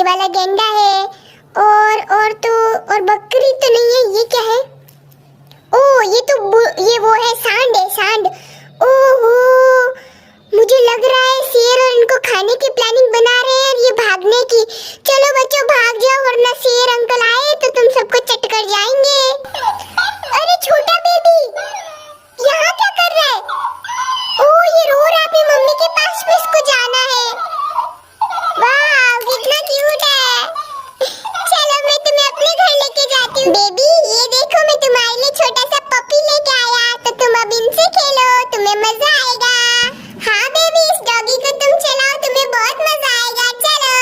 ये वाला गेंडा है और बकरी तो नहीं है। ये क्या है? ओ ये वो है, सांड है, सांड। ओहो, मुझे लग रहा है शेर और इनको खाने की प्लानिंग बना रहे हैं ये भागने की। चलो बच्चों भाग जाओ वरना शेर अंकल आए तो तुम सबको चट कर जाएंगे। अरे छोटा बेबी यहाँ क्या कर रहा है? ओह ये रो रहा है, अपनी मम्मी के पास में इसको जाना है। वाह कितना क्यूट है। चलो मैं तुम्हें अपने घर लेके जाती हूँ। बेबी ये देखो मैं तुम्हारे लिए छोटा सा पपी लेके आया, तो तुम अब इनसे खेलो, तुम्हें मजा आएगा। हाँ बेबी इस डॉगी को तुम चलाओ, तुम्हें बहुत मजा आएगा। चलो।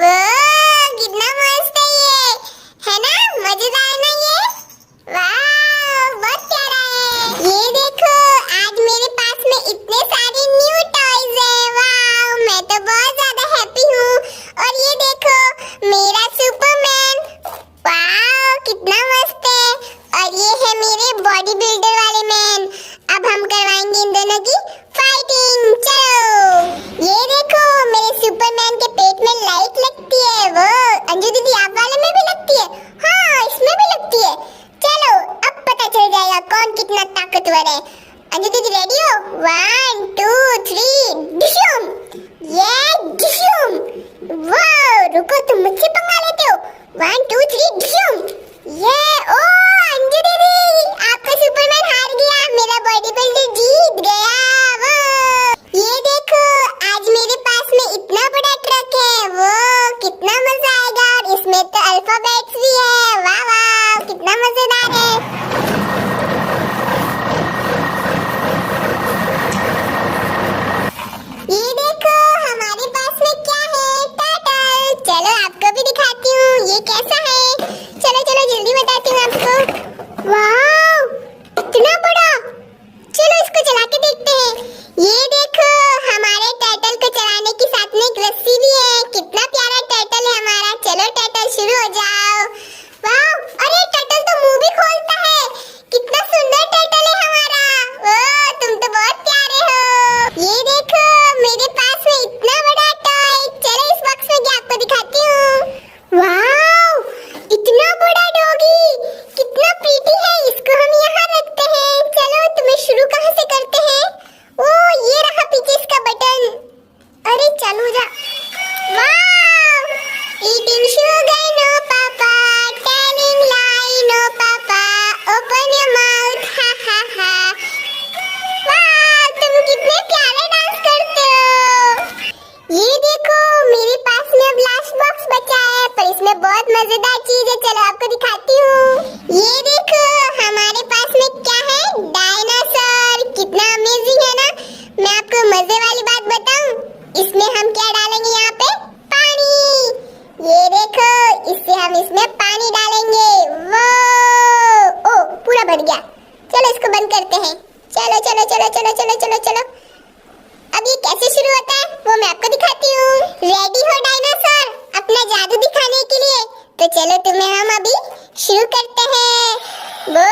वाह कितना मस्त है ये, है ना? मजेदार ना ये? वाह बहुत प्यारा है। ये देखो आज मेरे पास में इतने सारे न्यू टॉयज हैं। वाह मैं तो बहुत ज्यादा हैप्पी हूँ। और ये देखो मेरा सुपरमैन, वाह कितना मस्त है। और ये है मेरे बॉडी बिल्डर वाले मैन। अब हम करवाएंगे इन दोनों की फाइटिंग। चलो। ये देखो मेरे सुपरमैन के पेट में लाइट लगती है। वो अंजू दीदी आप वाले में भी लगती है? हाँ इसमें भी लगती है। चलो अब पता चल जाएगा कौन कितना ताकतवर है। अंजू दीदी रेडी हो? 1 2 3 डिशूम। ये डिशूम। वाह रुको तुम मुझसे पंगा लेते हो। 1 2 3 डिशूम। ये ओ अंजू दीदी आपका सुपरमैन हार गया, मेरा बॉडी बिल्डर जीत गया। वाह ये देखो आज मेरे पास में इतना बड़ा ट्रक है। वो कितना मजा आएगा। और इसमें तो अल्फाबेट्स भी है। वाह वाह कितना मजेदार है। ये देखो हमारे पास में क्या है, टर्टल। चलो आपको भी दिखाती हूँ ये कैसा है। चलो चलो जल्दी बताती हूँ आपको। वाह इतना बड़ा, चलो इसको चला के देखते हैं। ये देखो हमारे टर्टल को चलाने के साथ में एक रस्सी भी है। कितना प्यारा टर्टल है हमारा। चलो टर्टल शुरू हो जाओ। वाह अरे टर्टल तो मुंह भी खोलता है। कितना सुंदर टर्टल है हमारा। ओह तुम तो बहुत प्यारे हो। ये देखो मेरे पास में इतना बड़ा टॉय। चलो इस बॉक्स में क्या आपको दिखाती हूँ। वाह इतना बड़ा डॉगी, कितना प्रीटी है। इसको हम यहाँ रखते हैं। चलो तुम्हें शुरू कहाँ से करते हैं? ओह ये रहा पीछे इसका बटन। अरे चालू हो जा। वाह ईटिंग शुगर नो पापा, टेलिंग लाई नो पापा, ओपन योर माउथ हा हा हा। वाह तुम कितने प्यारे डांस करते हो। ये देखो मेरे पास में अब लास्ट बॉक्स बचा है, पर इसमें बहुत मजेदार चीज है। चलो आपको दिखाती हूँ। ये देखो हमारे पास में क्या है, डायनासोर। कितना अमेजिंग है ना। मैं आपको मजे वाली बात बताऊं, इसमें हम क्या डालेंगे यहाँ पे, पानी। ये देखो इससे हम इसमें पानी डालेंगे। वो ओ पूरा भर गया। चलो इसको बंद करते हैं। चलो चलो चलो चलो चलो चलो चलो। अब ये कैसे शुरू होता है वो मैं आपको दिखाती हूँ। रेडी हो डायनासोर अपना जादू दिखाने के लिए? तो चलो तुम्हें हम अभी शुरू करते हैं। वो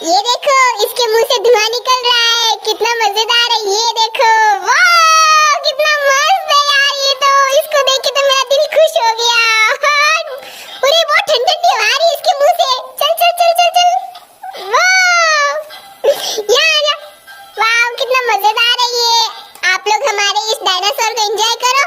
ये देखो इसके मुंह से धुआं निकल रहा है। कितना मजेदार है। ये देखो वाह कितना मस्त है यार। ये तो इसको देख के तो मेरा दिल खुश हो गया। अरे बहुत ठंडी ठंडी हवा आ रही है इसके मुंह से। चल चल चल चल चल। वाह यहाँ वाह कितना मजेदार है ये। आप लोग हमारे इस डायनासोर को एंजॉय करो।